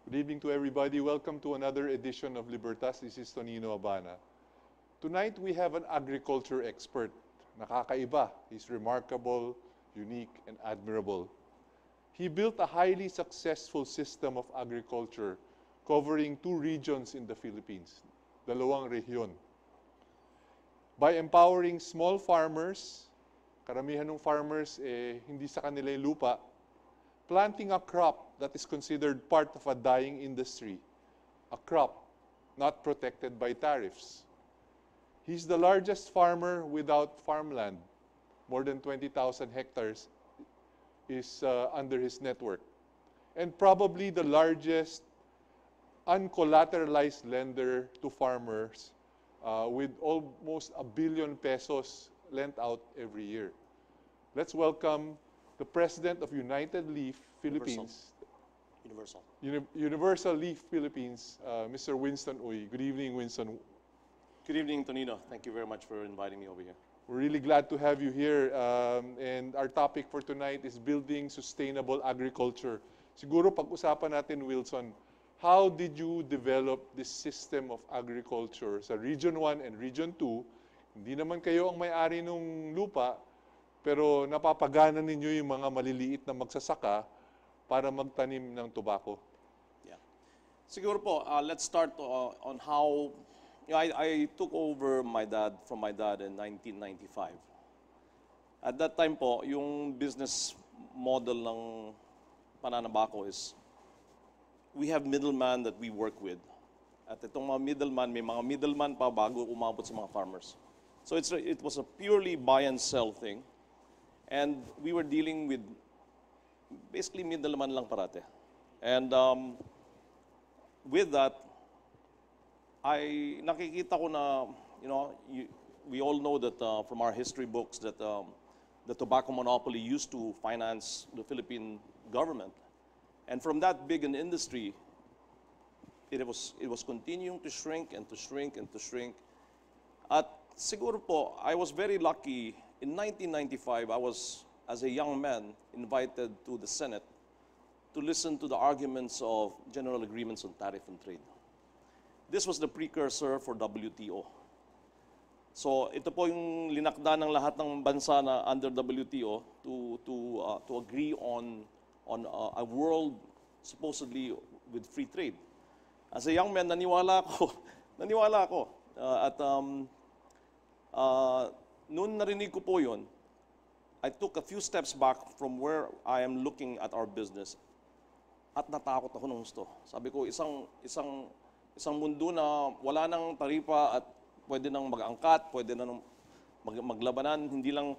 Good evening to everybody. Welcome to another edition of Libertas. This is Tonino Abana. Tonight we have an agriculture expert. Nakakaiba. He's remarkable, unique, and admirable. He built a highly successful system of agriculture covering 2 regions in the Philippines, dalawang rehiyon. By empowering small farmers, karamihan ng farmers hindi sa kanila yung lupa, planting a crop that is considered part of a dying industry, a crop not protected by tariffs. He's the largest farmer without farmland. More than 20,000 hectares is under his network. And probably the largest uncollateralized lender to farmers with almost ₱1 billion lent out every year. Let's welcome the President of United Leaf Philippines. Universal Leaf Philippines, Mr. Winston Uy. Good evening, Winston. Good evening, Tonino. Thank you very much for inviting me over here. We're really glad to have you here. And our topic for tonight is building sustainable agriculture. Siguro pag-usapan natin, Wilson, how did you develop this system of agriculture sa Region 1 and Region 2? Hindi naman kayo ang may-ari ng lupa, pero napapagana ninyo yung mga maliliit na magsasaka para magtanim ng tobacco. Yeah. Siguro po, let's start on how I took over from my dad in 1995. At that time po, yung business model ng pananabako is we have middleman that we work with. At itong mga middleman, may mga middleman pa bago umabot sa mga farmers. So it was a purely buy and sell thing. And we were dealing with basically middleman lang parate. And with that, nakikita ko na, we all know that from our history books that the tobacco monopoly used to finance the Philippine government. And from that big an industry, it was continuing to shrink and to shrink and to shrink. At siguro po, I was very lucky. In 1995, I was, as a young man, invited to the Senate to listen to the arguments of general agreements on tariff and trade. This was the precursor for WTO. So ito po yung linakda ng lahat ng bansa na under WTO to agree on a world supposedly with free trade. As a young man, naniwala ako. Noon narinig ko po yun, I took a few steps back from where I am looking at our business at natakot ako nung gusto. Sabi ko, isang mundo na wala nang taripa at pwede nang mag-angkat, pwede nang maglabanan, hindi lang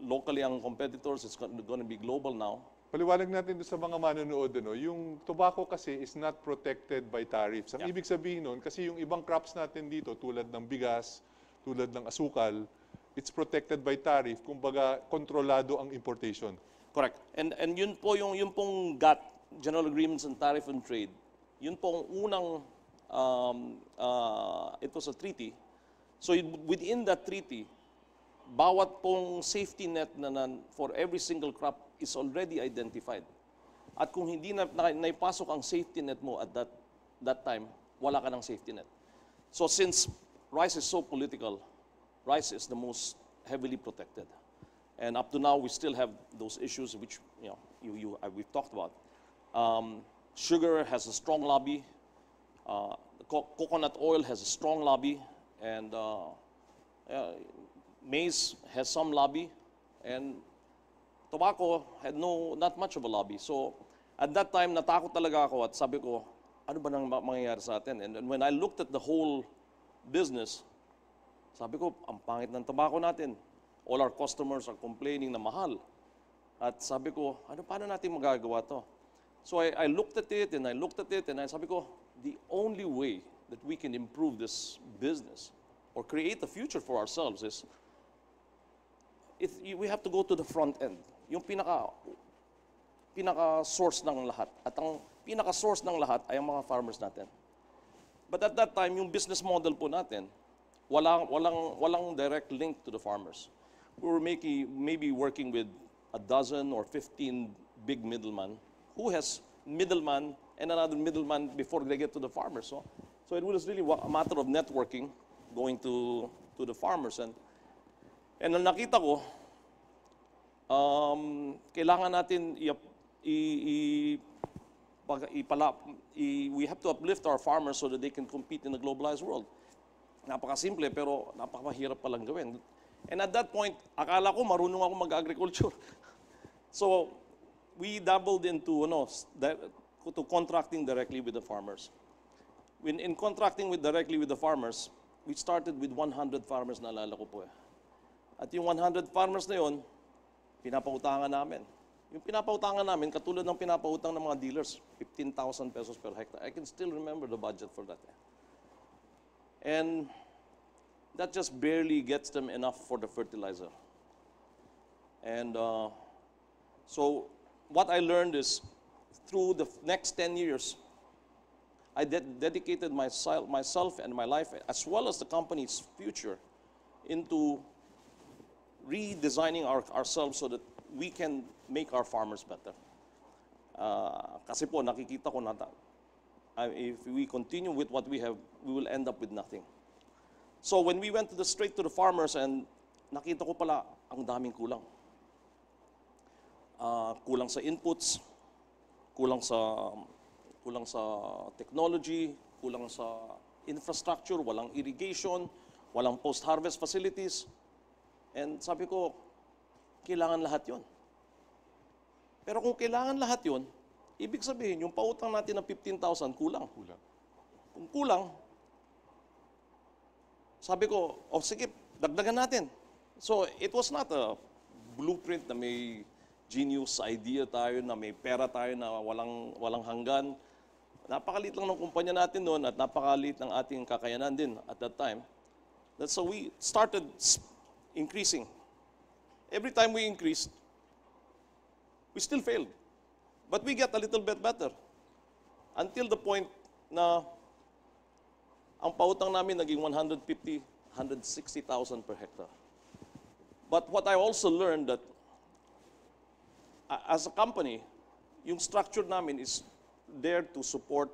locally ang competitors, it's gonna be global now. Paliwanag natin doon sa mga manonood, yung tobacco kasi is not protected by tariffs. Ang ibig sabihin nun, kasi yung ibang crops natin dito, tulad ng bigas, tulad ng asukal, it's protected by tariff, kumbaga kontrolado ang importation. Correct. And yun po yung pong GATT, General Agreements on Tariff and Trade, yun pong unang it was a treaty. So within that treaty, bawat pong safety net for every single crop is already identified. At kung hindi na naipasok ang safety net mo at that time, wala ka ng safety net. So since rice is so political, rice is the most heavily protected. And up to now, we still have those issues which we've talked about. Sugar has a strong lobby. Coconut oil has a strong lobby. And maize has some lobby. And tobacco had not much of a lobby. So at that time, natakot talaga ako at sabi ko, ano ba nang mangyayari sa atin? And when I looked at the whole business, sabi ko, ang pangit ng tobacco natin. All our customers are complaining na mahal. At sabi ko, paano natin magagawa to? So I looked at it and I looked at it and sabi ko, the only way that we can improve this business or create a future for ourselves is we have to go to the front end. Yung pinaka-source ng lahat. At ang pinaka-source ng lahat ay ang mga farmers natin. But at that time, yung business model po natin, walang direct link to the farmers. We were maybe working with a dozen or 15 big middlemen who has middleman and another middleman before they get to the farmers. So it was really a matter of networking going to the farmers. And ang nakita ko, kailangan natin we have to uplift our farmers so that they can compete in the globalized world. Napakasimple pero napakahirap palang gawin. And at that point, akala ko marunong ako mag-agriculture. So we dabbled into to contracting directly with the farmers. In contracting directly with the farmers, we started with 100 farmers, naalala ko po eh. At yung 100 farmers na yun, pinapautangan namin. Yung pinapautangan namin, katulad ng pinapautang ng mga dealers, 15,000 pesos per hectare. I can still remember the budget for that. And that just barely gets them enough for the fertilizer. And so what I learned is, through the next 10 years, I dedicated myself and my life, as well as the company's future, into redesigning ourselves so that we can make our farmers better. Kasi po, nakikita ko na if we continue with what we have, we will end up with nothing. So when we went straight to the farmers, and nakita ko pala, ang daming kulang. Kulang sa inputs, kulang sa technology, kulang sa infrastructure, walang irrigation, walang post-harvest facilities. And sabi ko, kailangan lahat yon. Pero kung kailangan lahat yon, ibig sabihin, yung pautang natin ng 15,000, kulang. Kung kulang, sabi ko, sige, dagdagan natin. So it was not a blueprint na may genius idea tayo, na may pera tayo na walang hanggan. Napakaliit lang ng kumpanya natin noon at napakaliit ng ating kakayanan din at that time. That's so we started increasing. Every time we increased, we still failed. But we get a little bit better. Until the point na ang pautang namin naging 150,000, 160,000 per hectare. But what I also learned that as a company, yung structure namin is there to support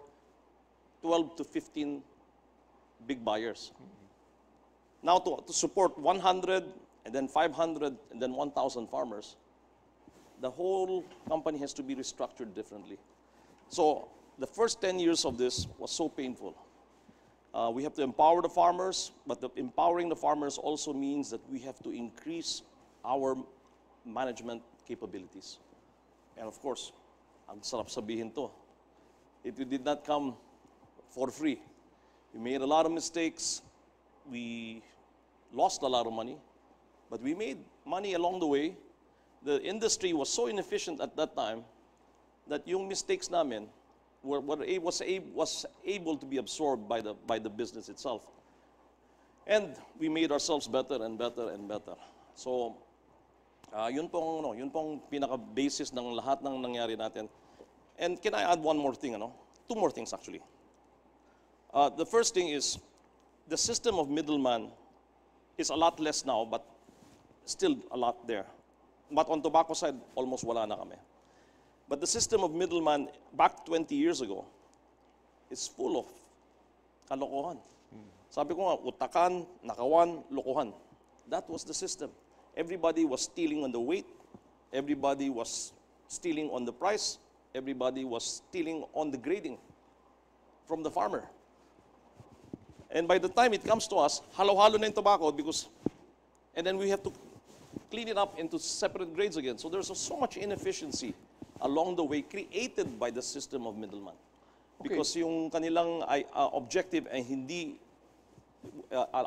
12 to 15 big buyers. Now to support 100 and then 500 and then 1,000 farmers, the whole company has to be restructured differently. So the first 10 years of this was so painful. We have to empower the farmers, but empowering the farmers also means that we have to increase our management capabilities. And of course, ang sarap sabihin to, it did not come for free. We made a lot of mistakes. We lost a lot of money, but we made money along the way. The industry was so inefficient at that time that yung mistakes namin was able to be absorbed by the business itself. And we made ourselves better and better and better. So, yun pong pinaka-basis ng lahat ng nangyari natin. And can I add one more thing, Two more things actually. The first thing is, the system of middleman is a lot less now, but still a lot there. But on tobacco side, almost wala na kami. But the system of middleman back 20 years ago is full of kalokohan. Sabi ko nga, utakan, nakawan, lokohan. That was the system. Everybody was stealing on the weight. Everybody was stealing on the price. Everybody was stealing on the grading from the farmer. And by the time it comes to us, halo-halo na yung tobacco and then we have to clean it up into separate grades again. So there's so much inefficiency along the way created by the system of middleman. Okay. Because yung kanilang objective ay hindi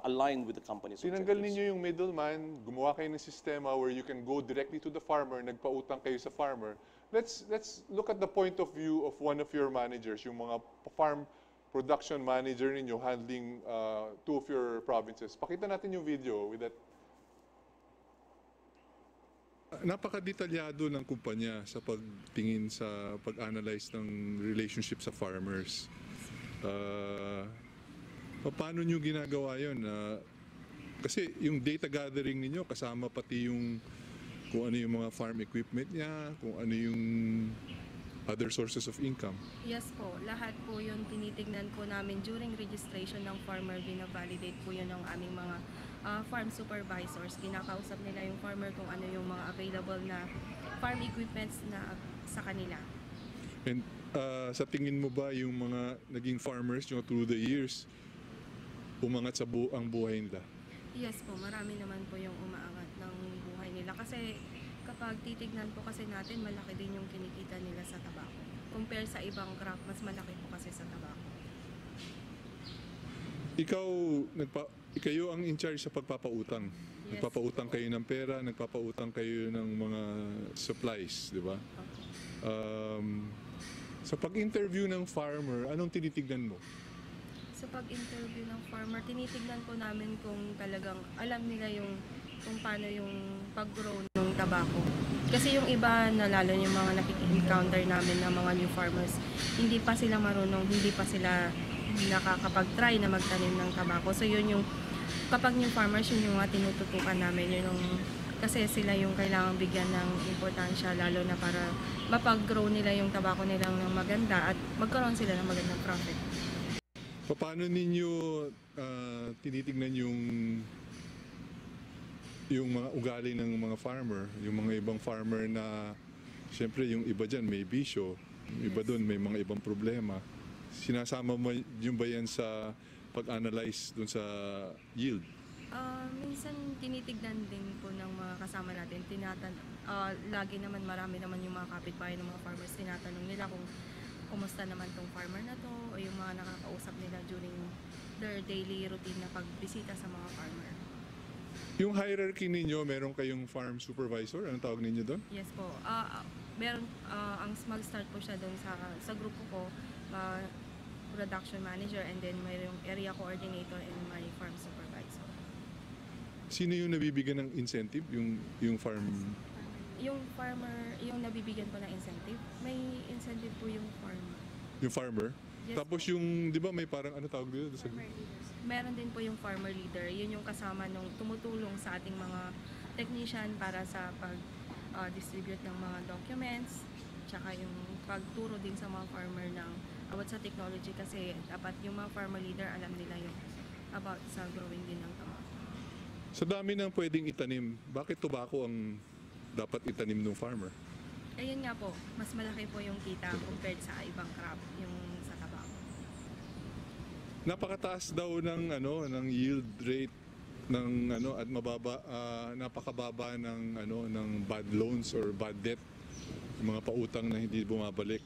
aligned with the company's Tinanggal objectives. ninyo yung middleman, gumawa kayo ng sistema where you can go directly to the farmer, nagpautang kayo sa farmer. Let's look at the point of view of one of your managers, yung mga farm production manager ninyo handling two of your provinces. Pakita natin yung video with that. Napakadetalyado ng kumpanya sa pagtingin sa pag-analyze ng relationship sa farmers. Paano nyo ginagawa yun? Kasi yung data gathering ninyo kasama pati yung kung ano yung mga farm equipment niya, kung ano yung other sources of income. Yes po, lahat po yun tinitignan po namin during registration ng farmer, binavalidate po yun ng aming mga farm supervisors. Kinakausap nila yung farmer kung ano yung mga available na farm equipments na sa kanila. And sa tingin mo ba yung mga naging farmers nyo through the years, umangat sa ang buhay nila? Yes po, marami naman po yung umaangat ng buhay nila. Kasi kapag titignan po kasi natin, malaki din yung kinikita nila sa tabako. Compare sa ibang crop, mas malaki po kasi sa tabako. Kayo ang in charge sa pagpapautang. Yes. Nagpapautang kayo ng pera, nagpapautang kayo ng mga supplies, di ba? Sa pag-interview ng farmer, anong tinitignan mo? Sa pag-interview ng farmer, tinitignan po namin kung talagang alam nila kung paano yung pag-grow ng tabako. Kasi yung iba, na lalo yung mga nakiki-encounter namin ng mga new farmers, hindi pa sila marunong, hindi pa sila nakakapag-try na magtanim ng tabako. So yun yung, kapag new farmers, yun yung mga tinututukan namin, yun yung, kasi sila yung kailangang bigyan ng importansya, lalo na para mapag-grow nila yung tabako nilang ng maganda at magkaroon sila ng magandang profit. Paano ninyo tinitignan yung mga ugali ng mga farmer, yung mga ibang farmer na siyempre yung iba dyan may bisyo, yung iba doon may mga ibang problema. Sinasama mo yung ba yan sa pag-analyze doon sa yield? Minsan tinitignan din po ng mga kasama natin. Lagi naman, marami naman yung mga kapitbahay ng mga farmers, tinatanong nila kung kumusta naman tong farmer na to o yung mga nakakausap nila during their daily routine na pagbisita sa mga farmer. Yung hierarchy ninyo, meron kayong farm supervisor? Anong tawag ninyo doon? Yes po. Meron, ang mag-start po siya doon sa grupo ko, production manager, and then mayroong area coordinator and my farm supervisor. Sino yung nabibigyan ng incentive? Yung farm? Yung farmer, yung nabibigyan po ng incentive, may incentive po yung farmer. Yung farmer? Yes. Tapos yung, di ba may parang ano tawag dito? Meron din po yung farmer leader. Yun yung kasama nung tumutulong sa ating mga technician para sa pag-distribute ng mga documents, tsaka yung pagturo din sa mga farmer ng about sa technology, kasi dapat yung mga farmer leader alam nila yung about sa growing din ng tobacco. Sa dami ng pwedeng itanim, bakit tobacco ang dapat itanim ng farmer? Ayun nga po, mas malaki po yung kita compared sa ibang crop, yung sa tabako. Napakataas daw ng yield rate ng at napakababa ng bad loans or bad debt, yung mga pautang na hindi bumabalik.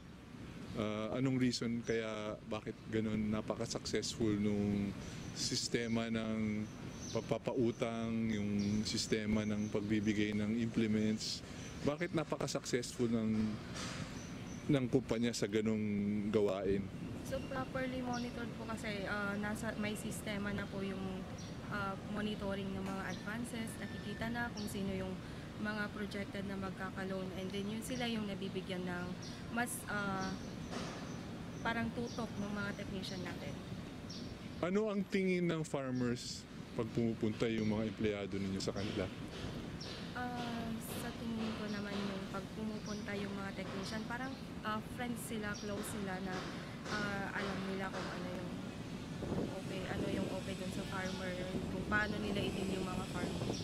Anong reason kaya bakit ganun napaka-successful nung sistema ng pagpapautang, yung sistema ng pagbibigay ng implements? Bakit napaka-successful ng kumpanya sa ganung gawain? So properly monitored po kasi may sistema na po yung monitoring ng mga advances, nakikita na kung sino yung mga projected na magkaka-loan, and then yun sila yung nabibigyan ng mas parang tutok ng mga technician natin. Ano ang tingin ng farmers pag pumupunta yung mga empleyado ninyo sa kanila? Sa tingin ko naman yung pag pumupunta yung mga technician, parang friends sila, close sila na alam nila kung ano yung okay dun sa farmer, kung paano nila i-deal yung mga farmer.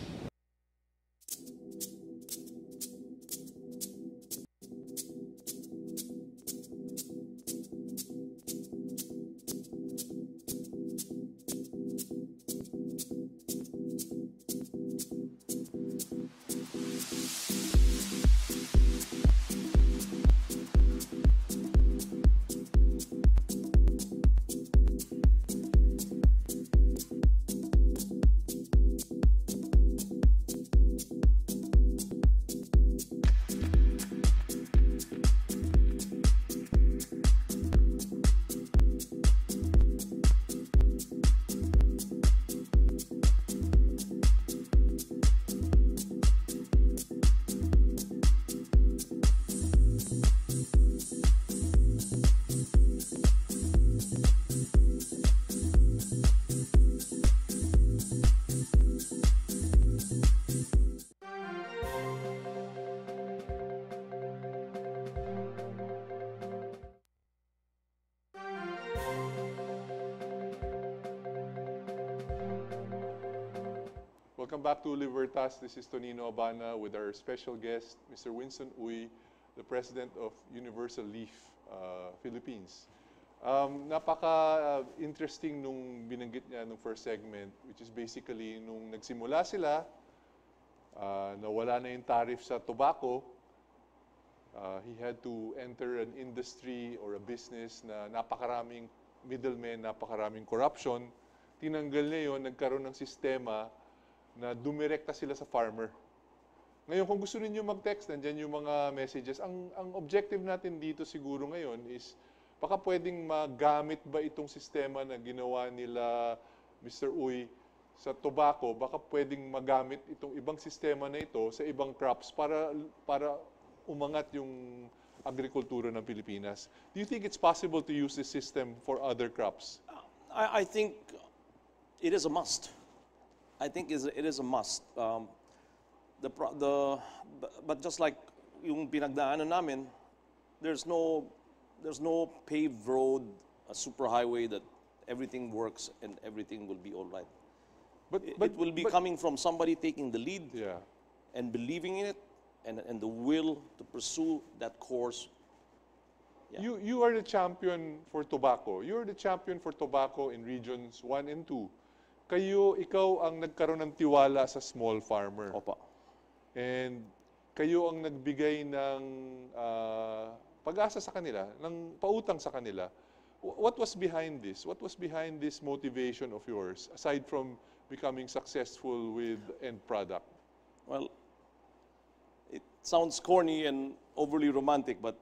Welcome back to Libertas. This is Tonino Abana with our special guest, Mr. Winston Uy, the President of Universal Leaf Philippines. Napaka-interesting nung binanggit niya nung first segment, which is basically nung nagsimula sila, nawala na yung tariff sa tobacco, he had to enter an industry or a business na napakaraming middlemen, napakaraming corruption. Tinanggal niya yun, nagkaroon ng sistema na dumirekta sila sa farmer. Ngayon, kung gusto niyo mag-text, nandyan yung mga messages. Ang objective natin dito siguro ngayon is, baka pwedeng magamit ba itong sistema na ginawa nila Mr. Uy sa tobacco, baka pwedeng magamit itong ibang sistema na ito sa ibang crops para umangat yung agrikultura ng Pilipinas. Do you think it's possible to use this system for other crops? I think it is a must. I think it is a must. But just like yung pinagdaanan namin, there's no paved road, a superhighway that everything works and everything will be all right. It will be coming from somebody taking the lead and believing in it and the will to pursue that course. Yeah. You are the champion for tobacco. You're the champion for tobacco in regions 1 and 2. Ikaw ang nagkaroon ng tiwala sa small farmer. Opa. And kayo ang nagbigay ng pag-asa sa kanila, ng pautang sa kanila. What was behind this? What was behind this motivation of yours, aside from becoming successful with end product? Well, it sounds corny and overly romantic, but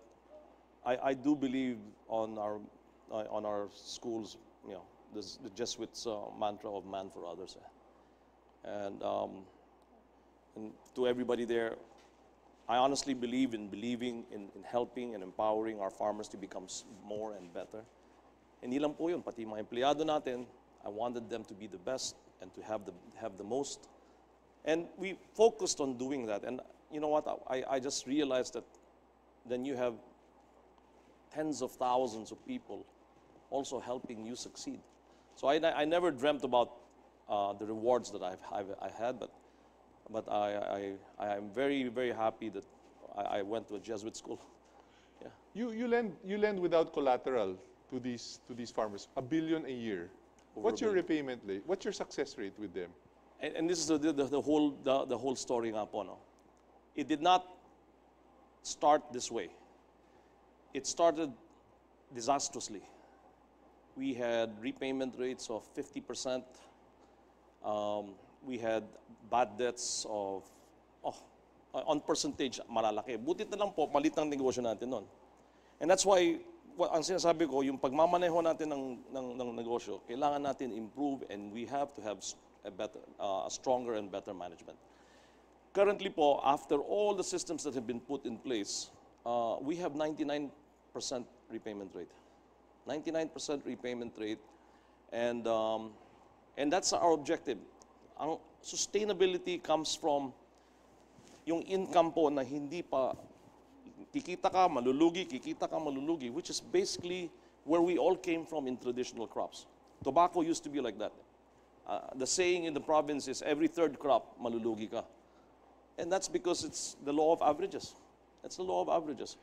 I do believe on our schools, the Jesuits' mantra of man for others. And to everybody there, I honestly believe in helping and empowering our farmers to become more and better. Hindi lang po yun, pati mga empleyado natin, I wanted them to be the best and to have the most. And we focused on doing that. And you know what, I just realized that then you have tens of thousands of people also helping you succeed. So I never dreamt about the rewards that I had, but I am very, very happy that I went to a Jesuit school. Yeah. You lend without collateral to these farmers, $1 billion a year. What's your repayment rate? What's your success rate with them? And this is the whole story nga po, no? It did not start this way. It started disastrously. We had repayment rates of 50%. We had bad debts of, on percentage, malalaki. Butit na lang po, malit ng negosyo natin nun. And that's why, ang sinasabi ko, yung pagmamaneho natin ng negosyo, kailangan natin improve and we have to have a stronger and better management. Currently po, after all the systems that have been put in place, we have 99% repayment rate. 99% repayment rate, and that's our objective. Ang sustainability comes from yung income po na hindi pa kikita ka malulugi, which is basically where we all came from in traditional crops. Tobacco used to be like that. The saying in the province is every third crop malulugi ka. And that's because it's the law of averages. That's the law of averages.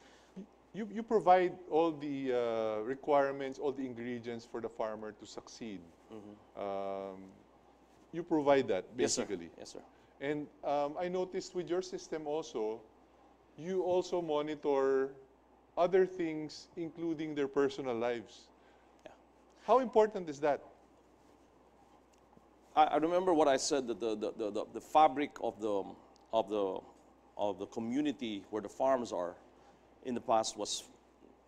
You provide all the requirements, all the ingredients for the farmer to succeed. You provide that, basically. Yes, sir. And I noticed with your system also, you also monitor other things, including their personal lives. Yeah. How important is that? I remember what I said, that the fabric of the community where the farms are in the past was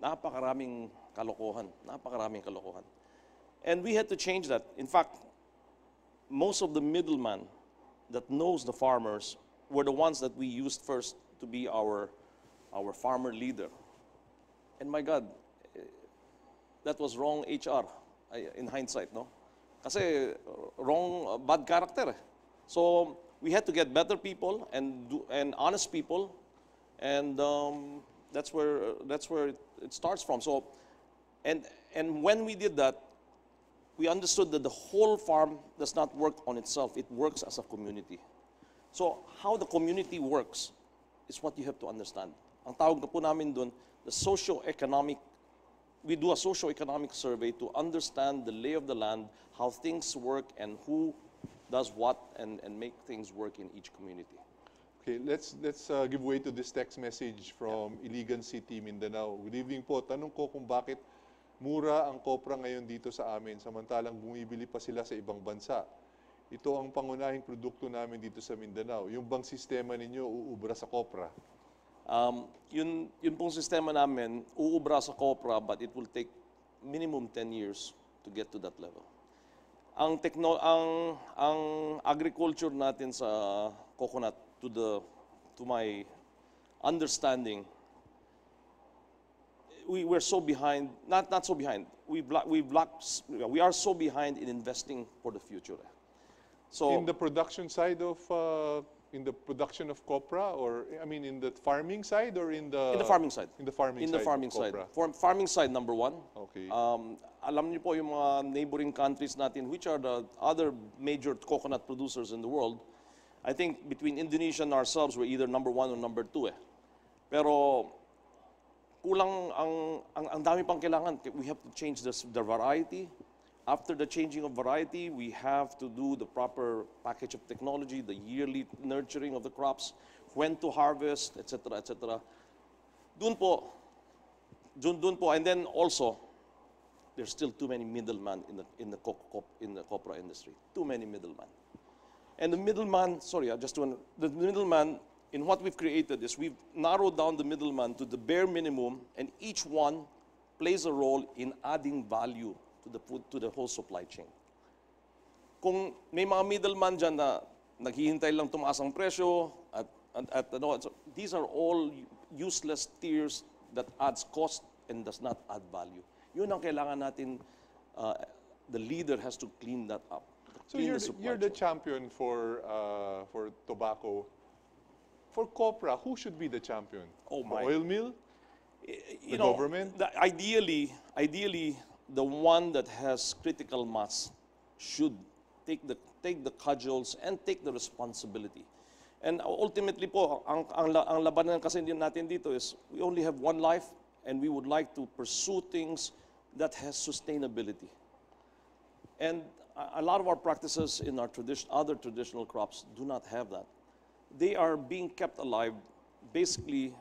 napakaraming kalokohan. And we had to change that. In fact, most of the middlemen that knows the farmers were the ones that we used first to be our farmer leader. And my God, that was wrong HR in hindsight, no? Kasi wrong, bad character. So we had to get better people and honest people, and that's where it starts from. So, and when we did that, we understood that the whole farm does not work on itself. It works as a community. So how the community works is what you have to understand. Ang tawag na po namin doon, the socio-economic, we do a socio-economic survey to understand the lay of the land, how things work, and who does what, and make things work in each community. Okay, let's give way to this text message from Iligan City, Mindanao. Good evening po. Tanong ko kung bakit mura ang kopra ngayon dito sa amin, samantalang bumibili pa sila sa ibang bansa. Ito ang pangunahing produkto namin dito sa Mindanao. Yung bang sistema ninyo uubra sa kopra? Yun pong sistema namin, uubra sa kopra, but it will take minimum 10 years to get to that level. Ang agriculture natin sa coconut, to my understanding, we're so behind, not so behind, we are so behind in investing for the future. So In the production side of, in the production of copra, or I mean in the farming side, or in the farming side. In the farming In side. the farming of side. copra? Farming side, number one. Okay. Alam niyo po yung mga neighboring countries natin, which are the other major coconut producers in the world. I think between Indonesia and ourselves, we're either number one or number two. Pero kulang ang dami pang kailangan. We have to change the variety. After the changing of variety, we have to do the proper package of technology, the yearly nurturing of the crops, when to harvest, etc., etc. Doon po, and then also, there's still too many middlemen in the copra industry. Too many middlemen. And the middleman, the middleman, in what we've created is we've narrowed down the middleman to the bare minimum, and each one plays a role in adding value to the whole supply chain. Kung may mga middleman dyan na naghihintay lang tumaas ang presyo, these are all useless tiers that adds cost and does not add value. Yun ang kailangan natin, the leader has to clean that up. So you're the champion for tobacco. For copra, who should be the champion? Oh The my. oil mill? The government? Ideally, the one that has critical mass should take the cudgels and take the responsibility. And ultimately po, ang labanan kasi natin dito is we only have one life, and we would like to pursue things that has sustainability. And a lot of our practices in our other traditional crops do not have that. They are being kept alive. Basically,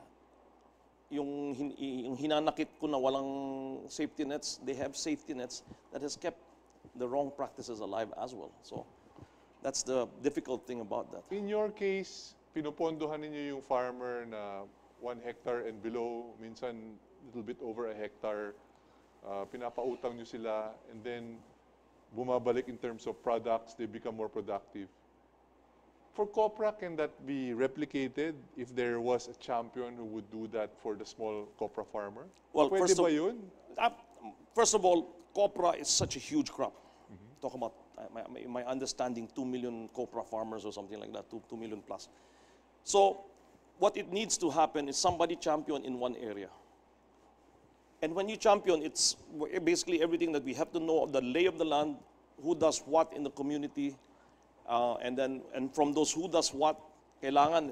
yung hinanakit ko na walang safety nets, they have safety nets that has kept the wrong practices alive as well. So that's the difficult thing about that. In your case, pinupondohan ninyo yung farmer na 1 hectare and below, minsan little bit over a hectare, pinapautang nyo sila, and then bumabalik in terms of products, they become more productive. For copra, can that be replicated if there was a champion who would do that for the small copra farmer? Well, Pwede ba yun? First of all, copra is such a huge crop. Talk about my understanding, 2 million copra farmers or something like that, 2 million plus. So what it needs to happen is somebody champion in one area. And when you champion, it's basically everything that we have to know, the lay of the land, who does what in the community, and from those who does what, kailangan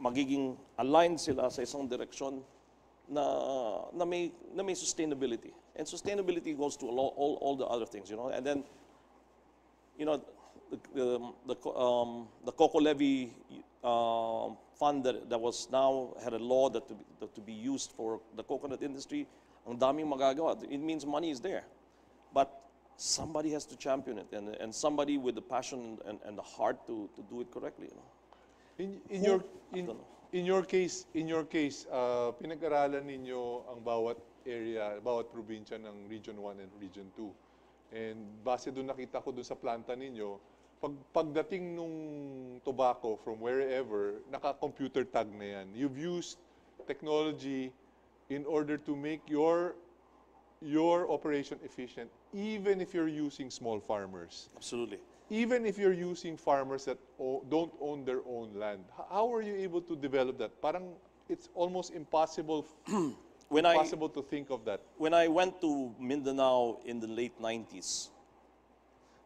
magiging aligned sila sa isang direksyon na may sustainability. And sustainability goes to all the other things, And then, the Coco Levy fund that was now had a law that to be used for the coconut industry, ang daming magagawa. It means money is there, but somebody has to champion it, and somebody with the passion and the heart to do it correctly. In your case, pinag-aralan ninyo ang bawat area, bawat probinsya ng Region 1 and Region 2. And base doon nakita ko doon sa planta ninyo, pagdating nung tobacco from wherever, naka-computer tag na yan. You've used technology in order to make your operation efficient, even if you're using small farmers. Absolutely. Even if you're using farmers that don't own their own land. How are you able to develop that? Parang it's almost impossible to think of that. When I went to Mindanao in the late 90s,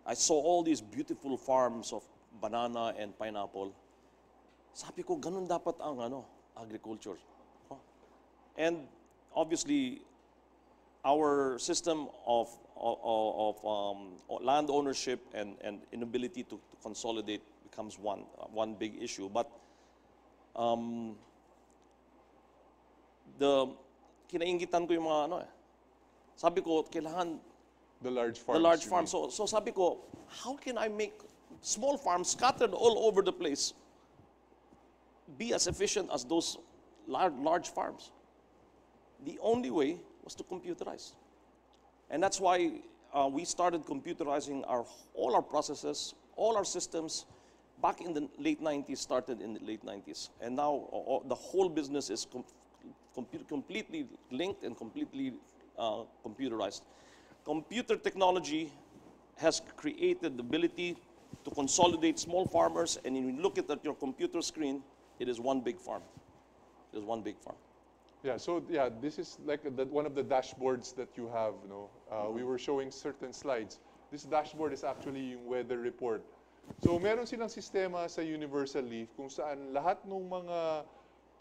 I saw all these beautiful farms of banana and pineapple, Sabi ko, ganun dapat ang agriculture. No? And obviously, our system of land ownership and inability to consolidate becomes one big issue. But kinaingitan ko yung mga sabi ko, kailangan The large farms. the large you farms. mean. So sabi ko, how can I make small farms scattered all over the place be as efficient as those large farms? The only way was to computerize. And that's why we started computerizing all our processes, all our systems, back in the late 90s, started in the late 90s. And now the whole business is completely linked and completely computerized. Computer technology has created the ability to consolidate small farmers, and when you look at your computer screen, it is one big farm. It is one big farm. Yeah, so yeah, this is like one of the dashboards that you have. We were showing certain slides. This dashboard is actually yung weather report. So meron silang sistema sa Universal Leaf kung saan lahat ng mga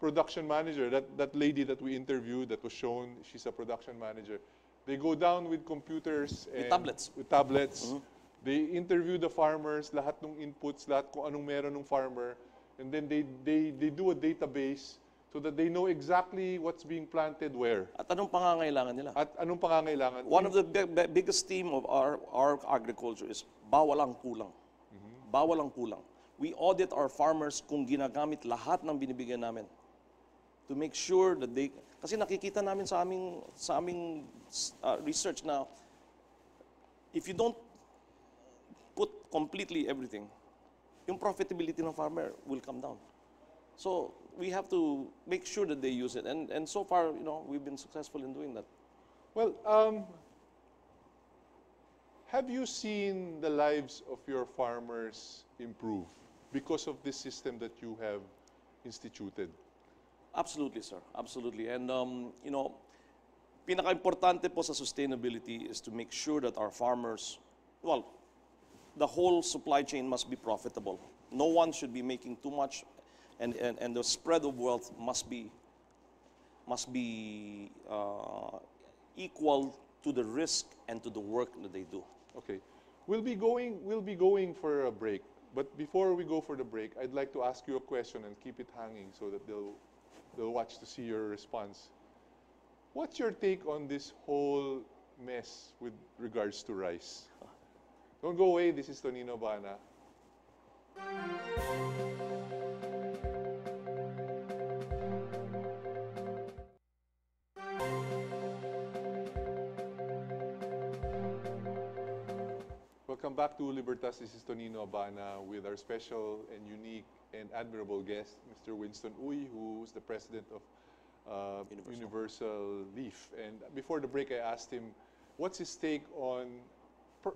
production manager, that lady that we interviewed that was shown, she's a production manager. They go down with computers and With tablets. Mm-hmm. They interview the farmers, lahat ng inputs, lahat kung anong meron ng farmer, and then they do a database so that they know exactly what's being planted where. At anong pangangailangan nila? At anong pangangailangan. One of the biggest theme of our agriculture is bawal ang kulang. Bawal ang kulang. We audit our farmers kung ginagamit lahat ng binibigyan namin to make sure that they, kasi nakikita namin sa aming research na if you don't put completely everything, yung profitability ng farmer will come down. So we have to make sure that they use it, and so far, we've been successful in doing that. Well, have you seen the lives of your farmers improve because of this system that you have instituted? Absolutely, sir. Absolutely. And, pinaka-importante po sa sustainability is to make sure that our farmers, well, the whole supply chain must be profitable. No one should be making too much, and the spread of wealth must be equal to the risk and to the work that they do. Okay. We'll be going for a break. But before we go for the break, I'd like to ask you a question and keep it hanging so that they'll watch to see your response. What's your take on this whole mess with regards to rice? Don't go away. This is Tonino Bana. Welcome back to Libertas. This is Tonino Abana with our special and unique and admirable guest, Mr. Winston Uy, who's the president of Universal Leaf. And before the break, I asked him, what's his take on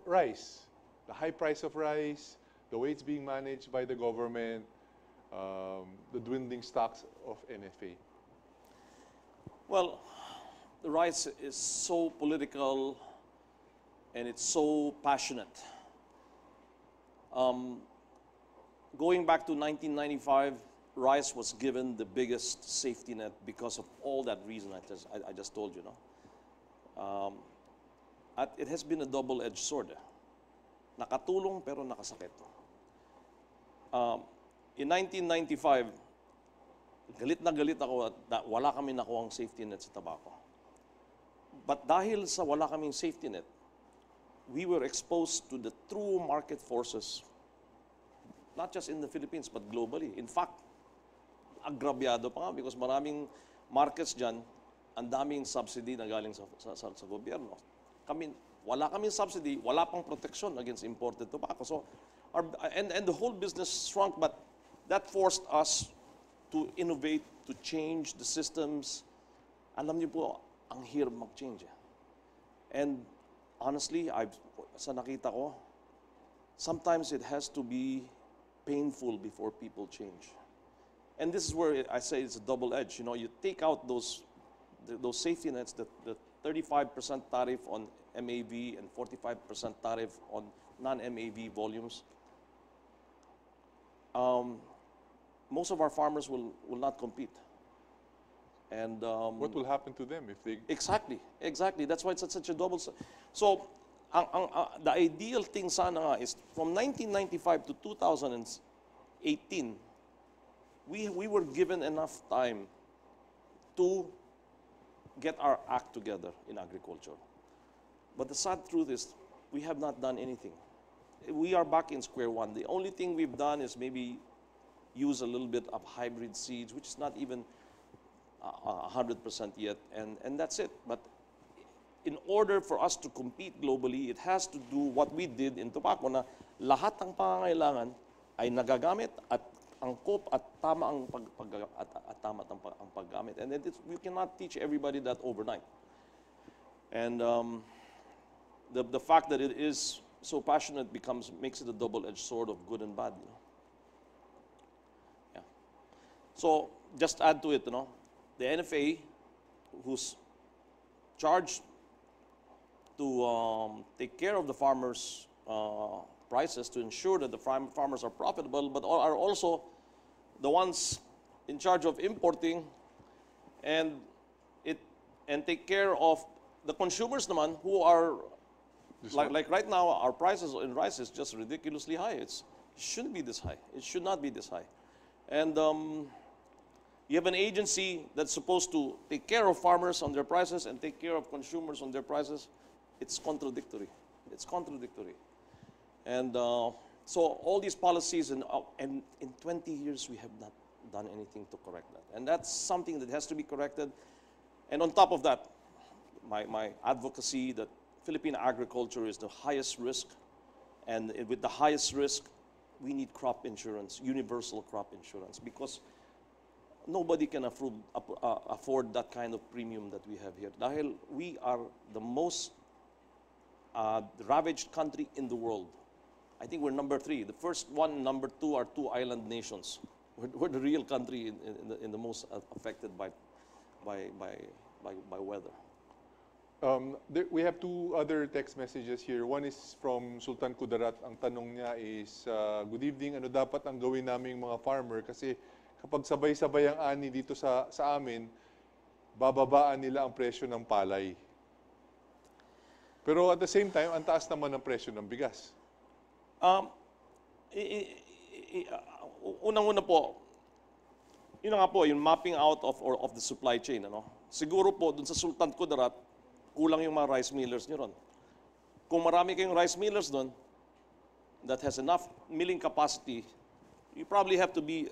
rice? The high price of rice, the way it's being managed by the government, the dwindling stocks of NFA. Well, the rice is so political and it's so passionate. Going back to 1995, rice was given the biggest safety net because of all that reason I just told you. It has been a double-edged sword. Nakatulong pero nakasakit. In 1995, galit na galit ako at wala kami nakuhang safety net sa tabako. But dahil sa wala kaming safety net, we were exposed to the true market forces, not just in the Philippines, but globally. In fact, agrabyado pa nga because maraming markets dyan, ang daming subsidy na galing sa gobyerno. Wala kaming subsidy, wala pang protection against imported tobacco. So, and the whole business shrunk, but that forced us to innovate, to change the systems. Alam niyo po, ang hirap mag-change. And honestly, sa nakita ko, sometimes it has to be painful before people change. And this is where I say it's a double edge. You take out those safety nets, the 35% tariff on MAV and 45% tariff on non-MAV volumes. most of our farmers will not compete. And What will happen to them if they... exactly. That's why it's such a double. So, the ideal thing sana nga is from 1995 to 2018, we were given enough time to get our act together in agriculture. But the sad truth is, we have not done anything. We are back in square one. The only thing we've done is maybe use a little bit of hybrid seeds, which is not even 100% yet, and that's it. But in order for us to compete globally, it has to do what we did in tobacco, na lahat ng pangangailangan ay nagagamit at angkop at tama ang paggamit. And we cannot teach everybody that overnight. And the fact that it is so passionate makes it a double-edged sword of good and bad. You know? Yeah. So just add to it, the NFA, who's charged to take care of the farmers' prices, to ensure that the farmers are profitable, but are also the ones in charge of importing and take care of the consumers naman, who are like right now, our prices in rice is just ridiculously high. It shouldn't be this high. It should not be this high. And you have an agency that's supposed to take care of farmers on their prices and take care of consumers on their prices. It's contradictory. It's contradictory. And so all these policies, and in 20 years, we have not done anything to correct that. And that's something that has to be corrected. And on top of that, my advocacy that Philippine agriculture is the highest risk, and with the highest risk, we need crop insurance, universal crop insurance, because nobody can afford that kind of premium that we have here. Dahil we are the most ravaged country in the world. I think we're number 3. The first one, number 2 are 2 island nations. We're the real country in the most affected by weather. We have 2 other text messages here. One is from Sultan Kudarat. Ang tanong niya is, good evening, ano dapat ang gawin naming mga farmer? Kasi kapag sabay-sabay ang ani dito sa amin, bababaan nila ang presyo ng palay. Pero at the same time, ang taas naman ang presyo ng bigas. Unang-una po, yun nga po, yung mapping out of the supply chain. Siguro po, dun sa Sultan Kudarat, kulang yung mga rice millers nyo ron. Kung marami kayong rice millers doon that has enough milling capacity, you probably have to be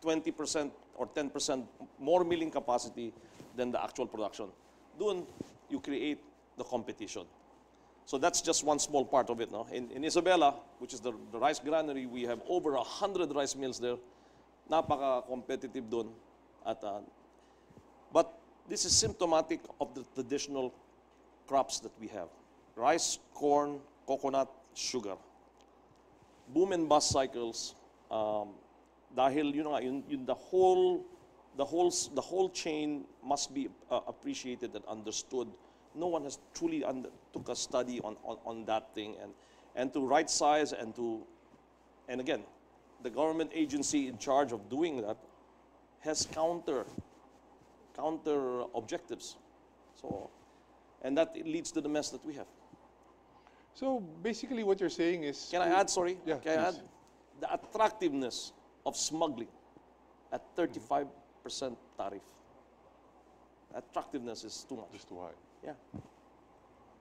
20% or 10% more milling capacity than the actual production. Doon, you create the competition. So that's just one small part of it. No? In Isabela, which is the rice granary, we have over 100 rice mills there. Napaka-competitive doon. But this is symptomatic of the traditional crops that we have. Rice, corn, coconut, sugar. Boom and bust cycles. Dahil the whole chain must be appreciated and understood. No one has truly took a study on that thing, and to right size and again, the government agency in charge of doing that has counter objectives. So, and that leads to the mess that we have. So basically what you're saying is... Can I add, sorry? Yeah, Can I add? The attractiveness of smuggling at 35% tariff. Attractiveness is too much. Just too high. Yeah.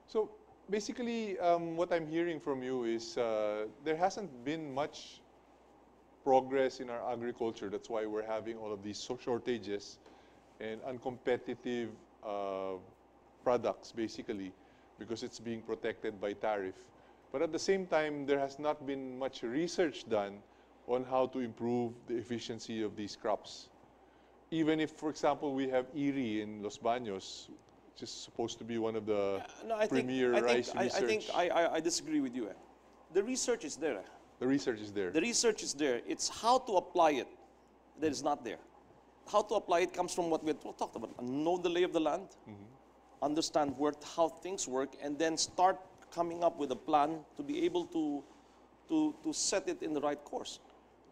So basically what I'm hearing from you is there hasn't been much progress in our agriculture. That's why we're having all of these shortages and uncompetitive products, basically, because it's being protected by tariff. But at the same time, there has not been much research done on how to improve the efficiency of these crops. Even if, for example, we have Erie in Los Baños, which is supposed to be one of the premier rice research. I disagree with you. The research is there. The research is there. The research is there. It's how to apply it that is not there. How to apply it comes from what we talked about. Know the lay of the land, understand how things work, and then start coming up with a plan to be able to set it in the right course.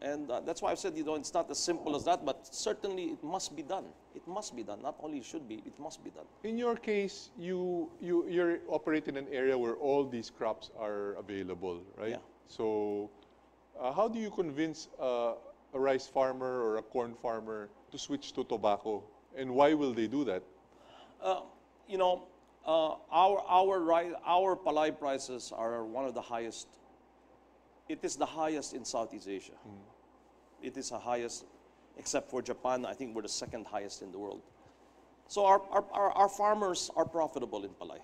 And that's why I've said, it's not as simple as that, but certainly it must be done. It must be done. Not only should be, it must be done. In your case, you're operating in an area where all these crops are available, right? Yeah. So how do you convince a rice farmer or a corn farmer to switch to tobacco? And why will they do that? Our palay prices are one of the highest. It is the highest in Southeast Asia. It is the highest, except for Japan. I think we're the second highest in the world. So our farmers are profitable in palay.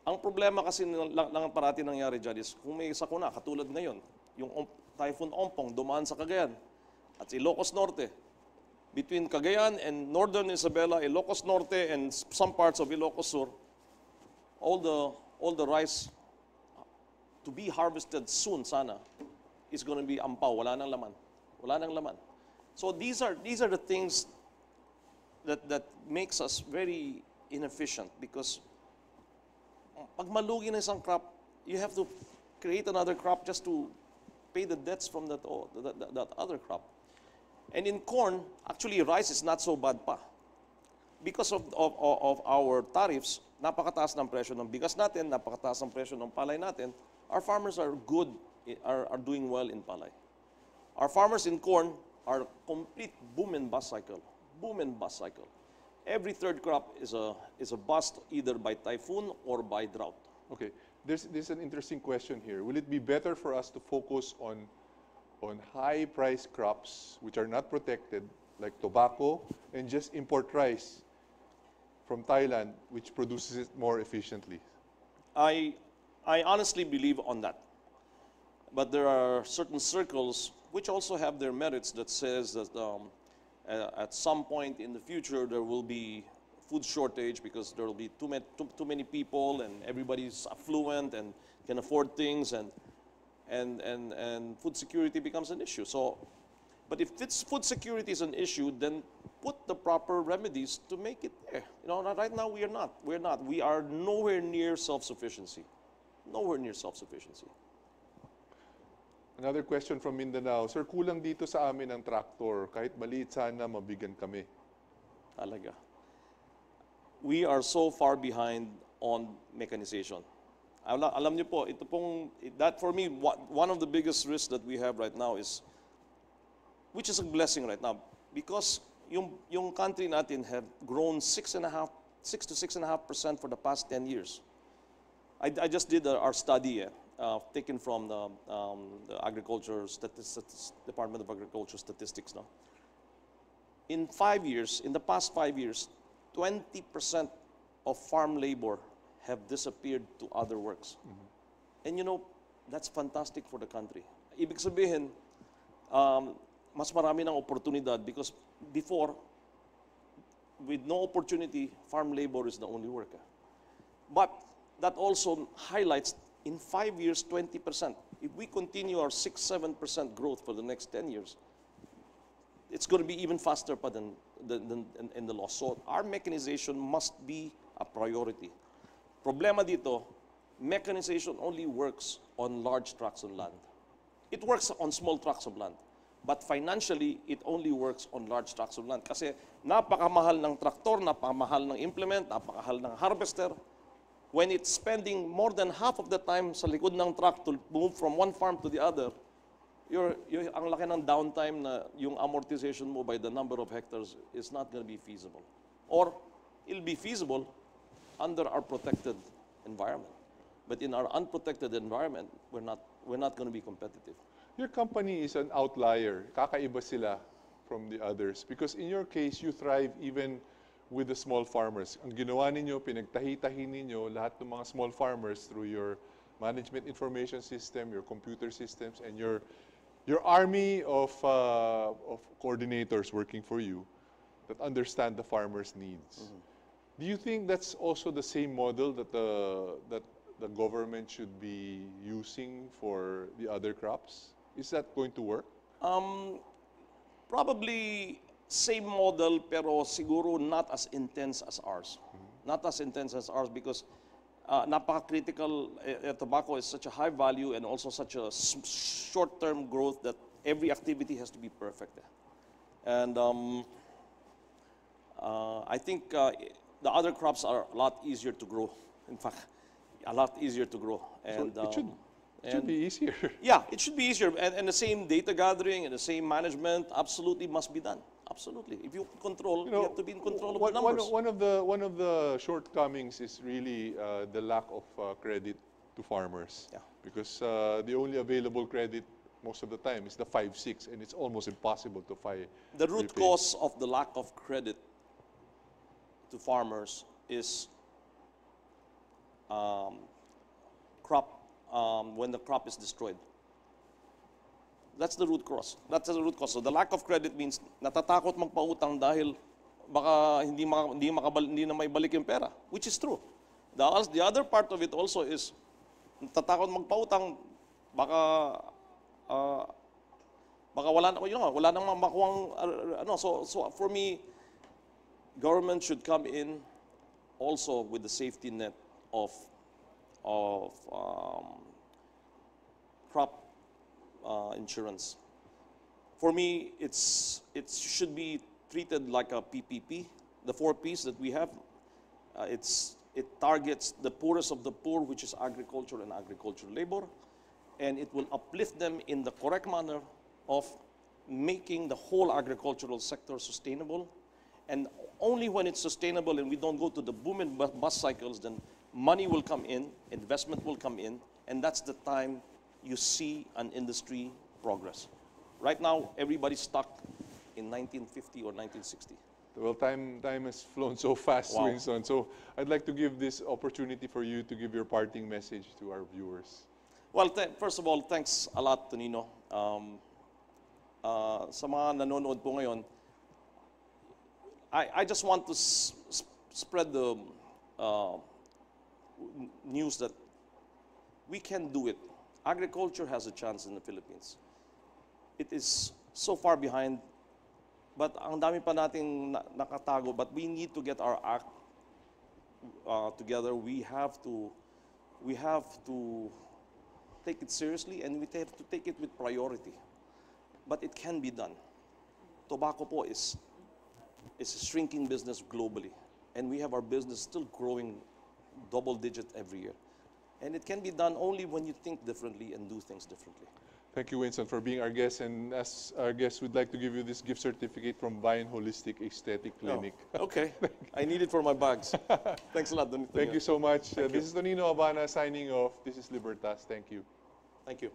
Ang problema kasi lang parati nangyari dyan is kung may sakuna, katulad ngayon, yung Typhoon Ompong dumaan sa Cagayan at Ilocos Norte. Between Cagayan and Northern Isabela, Ilocos Norte, and some parts of Ilocos Sur, all the rice to be harvested soon, sana, is going to be ampaw. Wala nang laman. Wala nang laman. So these are the things that makes us very inefficient, because pag malugi na isang crop, you have to create another crop just to pay the debts from that other crop. And in corn, actually rice is not so bad pa. Because of our tariffs, napakataas ng presyo ng bigas natin, napakataas ng presyo ng palay natin, our farmers are good, are doing well in palay. Our farmers in corn are complete boom and bust cycle. Boom and bust cycle. Every third crop is a bust, either by typhoon or by drought. Okay, there's an interesting question here. Will it be better for us to focus on high-priced crops which are not protected, like tobacco, and just import rice from Thailand, which produces it more efficiently? I honestly believe on that. But there are certain circles which also have their merits that says that at some point in the future there will be food shortage because there will be too many people and everybody's affluent and can afford things, and food security becomes an issue. So, but if food security is an issue, then put the proper remedies to make it there. Right now we are not. We're not. We are nowhere near self-sufficiency. Nowhere near self-sufficiency. Another question from Mindanao. Sir, kulang dito sa amin ang tractor. Kahit maliit sana, mabigyan kami. Talaga. We are so far behind on mechanization. Alam niyo po, that for me, one of the biggest risks that we have right now is, which is a blessing right now, because yung country natin have grown 6 to 6.5% for the past 10 years. I just did our study, taken from the Agriculture Statistics, Department of Agriculture Statistics now. In the past 5 years, 20% of farm labor have disappeared to other works. And that's fantastic for the country. Ibig sabihin, mas marami ng oportunidad, because before, with no opportunity, farm labor is the only worker. But that also highlights, in 5 years, 20%. If we continue our 6-7% growth for the next 10 years, it's going to be even faster than in the loss. So our mechanization must be a priority. Problema dito, mechanization only works on large tracts of land. It works on small tracts of land. But financially, it only works on large tracts of land. Kasi napakamahal ng traktor, napakamahal ng implement, napakamahal ng harvester. When it's spending more than half of the time sa likod ng truck to move from one farm to the other, ang laki ng downtime na yung amortization mo by the number of hectares is not going to be feasible. Or it'll be feasible under our protected environment. But in our unprotected environment, we're not going to be competitive. Your company is an outlier. Kakaiba sila from the others. Because in your case, you thrive even with the small farmers. Ang ginawa ninyo, pinagtahi-tahi ninyo lahat ng mga small farmers through your management information system, your computer systems, and your army of coordinators working for you that understand the farmers' needs. Do you think that's also the same model that the government should be using for the other crops? Is that going to work? Probably same model, pero siguro not as intense as ours. Not as intense as ours, because napaka-critical. Tobacco is such a high value and also such a short-term growth that every activity has to be perfect. And I think the other crops are a lot easier to grow. In fact, a lot easier to grow. And So it should be easier. yeah, it should be easier. And the same data gathering and the same management absolutely must be done. Absolutely. If you control, you have to be in control of the numbers. One of the shortcomings is really the lack of credit to farmers. Yeah. Because the only available credit most of the time is the 5-6, and it's almost impossible to The root repay. cause of the lack of credit to farmers is when the crop is destroyed. That's the root cause. That's the root cause. So the lack of credit means natatakot magpautang dahil baka hindi na maibalik yung pera, which is true. The other part of it also is natatakot magpautang baka wala nang makuwang so for me, government should come in also with the safety net of crop insurance. For me, it should be treated like a PPP. The 4 Ps that we have, it targets the poorest of the poor, which is agriculture and agricultural labor, and it will uplift them in the correct manner of making the whole agricultural sector sustainable. And only when it's sustainable and we don't go to the boom and bust cycles, then money will come in, investment will come in, and that's the time you see an industry progress. Right now, everybody's stuck in 1950 or 1960. Well, time has flown so fast, Wow. Winston. So I'd like to give this opportunity for you to give your parting message to our viewers. Well, first of all, thanks a lot, Tonino. Sa mga nanonood po ngayon, I just want to spread the news that we can do it. Agriculture has a chance in the Philippines. It is so far behind, but ang dami pa nating nakatago, but we need to get our act together. We have to take it seriously, and we have to take it with priority. But it can be done. Tobacco po is a shrinking business globally, and we have our business still growing double-digit every year. And it can be done only when you think differently and do things differently. Thank you, Winston, for being our guest. And as our guest, we'd like to give you this gift certificate from Bayan Holistic Aesthetic Clinic. Oh, okay. I need it for my bags. Thanks a lot, Tonino. Thank you so much. Thank you. This is Tonino Habana signing off. This is Libertas. Thank you. Thank you.